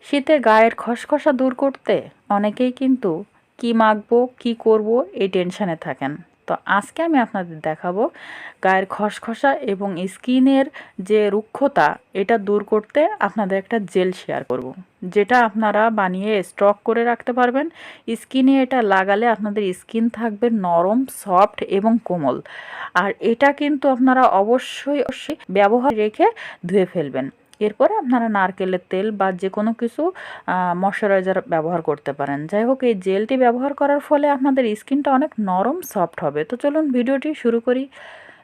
শীতে গায়ের খসখসা দূর করতে অনেকেই কিন্তু কি মাখবো কি করব এই টেনশানে থাকেন। তো আজকে আমি আপনাদের দেখাবো গায়ের খসখসা এবং স্কিনের যে রুক্ষতা এটা দূর করতে আপনাদের একটা জেল শেয়ার করব, যেটা আপনারা বানিয়ে স্টক করে রাখতে পারবেন। স্কিনে এটা লাগালে আপনাদের স্কিন থাকবে নরম, সফট এবং কোমল। আর এটা কিন্তু আপনারা অবশ্যই অবশ্যই ব্যবহার রেখে ধুয়ে ফেলবেন। এরপরে আপনারা নারকেলের তেল বা যে কোনো কিছু ময়শ্চারাইজার ব্যবহার করতে পারেন। যাই হোক, এই জেলটি ব্যবহার করার ফলে আপনাদের স্কিনটা অনেক নরম, সফট হবে। তো চলুন ভিডিওটি শুরু করি।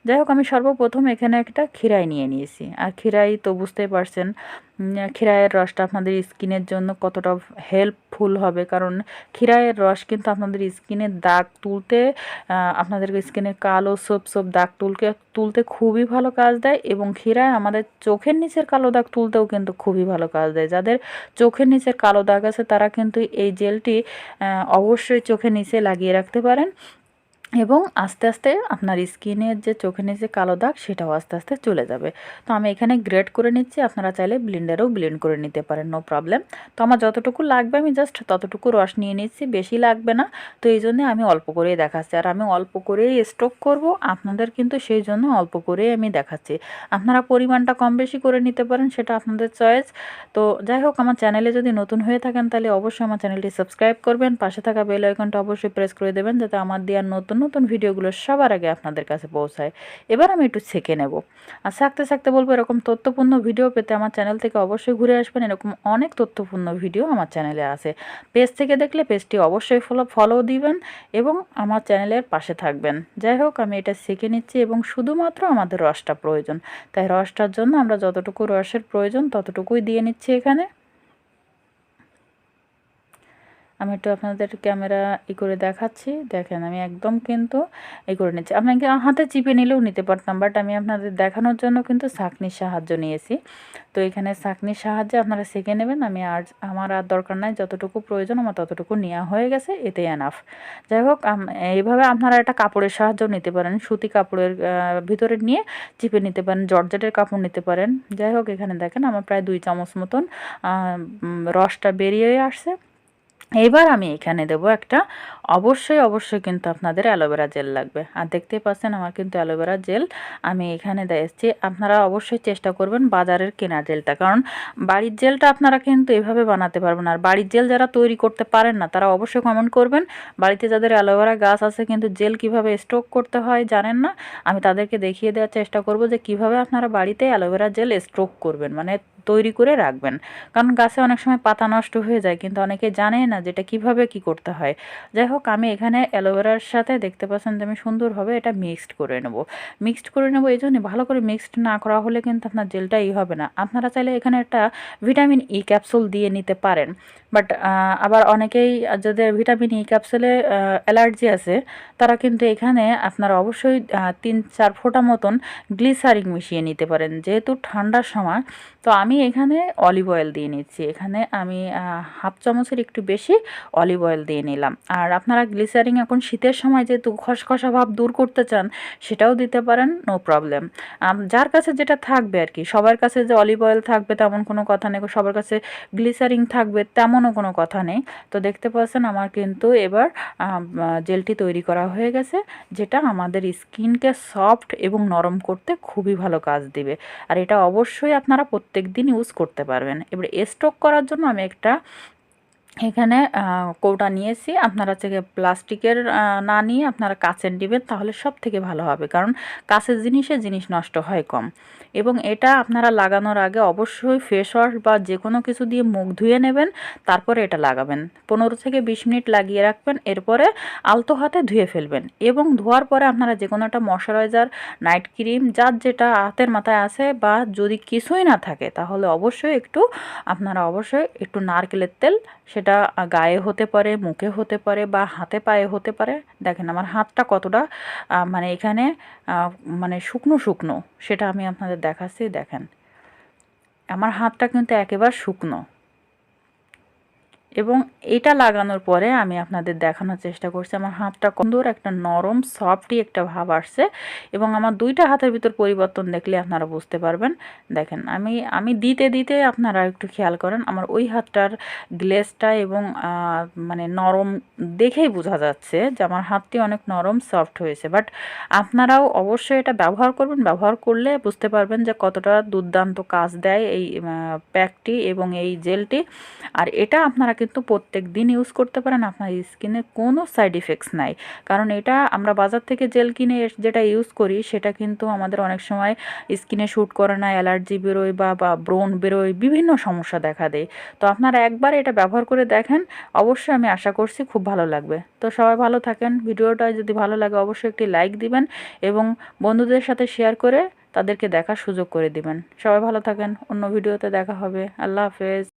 যাই হোক, আমি সর্বপ্রথম এখানে একটা খিরাই নিয়ে নিয়েছি। আর খিরাই তো বুঝতেই পারছেন, খিরাইয়ের রসটা আপনাদের স্কিনের জন্য কতটা হেল্পফুল হবে, কারণ খিরাইয়ের রস কিন্তু আপনাদের স্কিনের দাগ তুলতে, আপনাদের স্কিনের কালো সোপ দাগ তুলতে খুবই ভালো কাজ দেয়। এবং খিরাই আমাদের চোখের নিচের কালো দাগ তুলতেও কিন্তু খুবই ভালো কাজ দেয়। যাদের চোখের নিচের কালো দাগ আছে তারা কিন্তু এই জেলটি অবশ্যই চোখের নিচে লাগিয়ে রাখতে পারেন, এবং আস্তে আস্তে আপনার স্কিনের যে চোখের নিচে কালো দাগ সেটাও আস্তে আস্তে চলে যাবে। তো আমি এখানে গ্রেট করে নিচ্ছি, আপনারা চাইলে ব্লেন্ডারেও ব্লেন্ড করে নিতে পারেন, নো প্রবলেম। তো আমার যতটুকু লাগবে আমি জাস্ট ততটুকু রস নিয়ে নিচ্ছি, বেশি লাগবে না। তো এই জন্যে আমি অল্প করেই দেখাচ্ছি, আর আমি অল্প করেই স্টক করব, আপনাদের কিন্তু সেই জন্য অল্প করেই আমি দেখাচ্ছি। আপনারা পরিমাণটা কম বেশি করে নিতে পারেন, সেটা আপনাদের চয়েস। তো যাই হোক, আমার চ্যানেলে যদি নতুন হয়ে থাকেন তাহলে অবশ্যই আমার চ্যানেলটি সাবস্ক্রাইব করবেন, পাশে থাকা বেল আইকনটা অবশ্যই প্রেস করে দেবেন, যাতে আমার দেওয়ার নতুন নতুন ভিডিওগুলো সবার আগে আপনাদের কাছে পৌঁছায়। এবার আমি একটু ছেঁকে নেব। আর ছাঁকতে বলবো, এরকম তথ্যপূর্ণ ভিডিও পেতে আমার চ্যানেল থেকে অবশ্যই ঘুরে আসবেন। এরকম অনেক তথ্যপূর্ণ ভিডিও আমার চ্যানেলে আছে। পেজ থেকে দেখলে পেজটি অবশ্যই ফলো দিবেন এবং আমার চ্যানেলের পাশে থাকবেন। যাই হোক, আমি এটা ছেঁকে নিচ্ছি এবং শুধুমাত্র আমাদের রসটা প্রয়োজন, তাই রসটার জন্য আমরা যতটুকু রসের প্রয়োজন ততটুকুই দিয়ে নিচ্ছি এখানে। আমি একটু আপনাদের ক্যামেরা করে দেখাচ্ছি, দেখেন আমি একদম কিন্তু করে নিচ্ছি। আপনাকে হাতে চিপে নিলেও নিতে পারতাম, বাট আমি আপনাদের দেখানোর জন্য কিন্তু ছাঁকনির সাহায্য নিয়েছি। তো এখানে ছাঁকনির সাহায্যে আপনারা সেঁকে নেবেন। আমার আর দরকার নাই, যতটুকু প্রয়োজন আমার ততটুকু নেওয়া হয়ে গেছে, এতে এনাফ। যাই হোক, এইভাবে আপনারা একটা কাপড়ের সাহায্য নিতে পারেন, সুতি কাপড়ের ভিতরে নিয়ে চিপে নিতে পারেন, জর্জেটের কাপড় নিতে পারেন। যাই হোক, এখানে দেখেন আমার প্রায় 2 চামচ মতন রসটা বেরিয়ে আসছে। এইবার আমি এখানে দেব একটা, অবশ্যই কিন্তু আপনাদের অ্যালোভেরা জেল লাগবে। আর দেখতেই পাচ্ছেন আমার কিন্তু অ্যালোভেরা জেল আমি এখানে দিয়েছি। আপনারা অবশ্যই চেষ্টা করবেন বাজারের কেনা জেলটা, কারণ বাড়ির জেলটা আপনারা কিন্তু এভাবে বানাতে পারবেন। আর বাড়ির জেল যারা তৈরি করতে পারেন না তারা অবশ্যই কমেন্ট করবেন। বাড়িতে যাদের অ্যালোভেরা গাছ আছে কিন্তু জেল কিভাবে স্টক করতে হয় জানেন না, আমি তাদেরকে দেখিয়ে দেওয়ার চেষ্টা করব যে কিভাবে আপনারা বাড়িতে অ্যালোভেরা জেল স্টক করবেন, মানে তৈরি করে রাখবেন। কারণ গাছে অনেক সময় পাতা নষ্ট হয়ে যায়, কিন্তু অনেকে জানে না যেটা কিভাবে কি করতে হয়। যাই হোক, আমি এখানে অ্যালোভেরার সাথে দেখতে পাচ্ছেন যে আমি সুন্দরভাবে এটা মিক্সড করে নেব। এই জন্য ভালো করে মিক্সড না করা হলে কিন্তু আপনার জেলটা হবে না। আপনারা চাইলে এখানে একটা ভিটামিন ই ক্যাপসুল দিয়ে নিতে পারেন, বাট আবার অনেকেই যাদের ভিটামিন ই ক্যাপসুলে অ্যালার্জি আছে তারা কিন্তু এখানে আপনারা অবশ্যই 3-4 ফোঁটা মতন গ্লিসারিন মিশিয়ে নিতে পারেন, যেহেতু ঠান্ডার সময়। তো আমি এখানে অলিভ অয়েল দিয়ে নিচ্ছি, এখানে আমি হাফ চামচের একটু বেশি অলিভ অয়েল দিয়ে নিলাম। আর আপনারা গ্লিসারিন এখন শীতের সময় যেহেতু খসখসা ভাব দূর করতে চান সেটাও দিতে পারেন, নো প্রবলেম। যার কাছে যেটা থাকবে আর কি, সবার কাছে যে অলিভ অয়েল থাকবে তেমন কোনো কথা নেই, সবার কাছে গ্লিসারিন থাকবে তেমনও কোনো কথা নেই। তো দেখতে পাচ্ছেন আমার কিন্তু এবার জেলটি তৈরি করা হয়ে গেছে, যেটা আমাদের স্কিনকে সফট এবং নরম করতে খুবই ভালো কাজ দিবে। আর এটা অবশ্যই আপনারা প্রত্যেক দিন ইউজ করতে পারবেন। এবার স্টক করার জন্য আমি একটা এখানে কৌটা নিয়েছি। আপনারা থেকে প্লাস্টিকের না নিয়ে আপনারা কাচের নেবেন, তাহলে সব থেকে ভালো হবে, কারণ কাচের জিনিস নষ্ট হয় কম। এবং এটা আপনারা লাগানোর আগে অবশ্যই ফেস ওয়াশ বা যে কোনো কিছু দিয়ে মুখ ধুয়ে নেবেন, তারপরে এটা লাগাবেন। 15 থেকে 20 মিনিট লাগিয়ে রাখবেন, এরপরে আলতো হাতে ধুয়ে ফেলবেন। এবং ধোয়ার পরে আপনারা যে কোনো একটা ময়শ্চারাইজার, নাইট ক্রিম, যার যেটা হাতের মাথায় আছে, বা যদি কিছুই না থাকে তাহলে আপনারা অবশ্যই একটু নারকেলের তেল, সেটা গায়ে হতে পারে, মুখে হতে পারে, বা হাতে পায়ে হতে পারে। দেখেন আমার হাতটা কতটা মানে এখানে মানে শুকনো, সেটা আমি আপনাদের দেখাচ্ছি। দেখেন আমার হাতটা কিন্তু একেবারে শুকনো। এবং এটা লাগানোর পরে আমি আপনাদের দেখানোর চেষ্টা করছি আমার হাতটা সুন্দর একটা নরম সফটই একটা ভাব আসছে এবং আমার দুইটা হাতের ভিতর পরিবর্তন দেখলে আপনারা বুঝতে পারবেন। দেখেন আমি আমি দিতে দিতে আপনারা একটু খেয়াল করেন আমার ওই হাতটার গ্লেজটা এবং মানে নরম দেখেই বোঝা যাচ্ছে যে আমার হাতটি অনেক নরম সফট হয়েছে। বাট আপনারাও অবশ্যই এটা ব্যবহার করবেন, ব্যবহার করলে বুঝতে পারবেন যে কতটা দুর্দান্ত কাজ দেয় এই প্যাকটি এবং এই জেলটি। আর এটা আপনারা কিন্তু প্রত্যেক দিন ইউজ করতে পারেন, আপনার স্কিনে কোনো সাইড ইফেক্টস নাই। কারণ এটা আমরা বাজার থেকে জেল কিনে যেটা ইউজ করি সেটা কিন্তু আমাদের অনেক সময় স্কিনে শ্যুট করে না, অ্যালার্জি বেরোয় বা ব্রণ বেরোয়, বিভিন্ন সমস্যা দেখা দেয়। তো আপনারা একবার এটা ব্যবহার করে দেখেন, অবশ্যই আমি আশা করছি খুব ভালো লাগবে। তো সবাই ভালো থাকেন, ভিডিওটা যদি ভালো লাগে অবশ্যই একটি লাইক দিবেন এবং বন্ধুদের সাথে শেয়ার করে তাদেরকে দেখার সুযোগ করে দিবেন। সবাই ভালো থাকেন, অন্য ভিডিওতে দেখা হবে। আল্লাহ হাফেজ।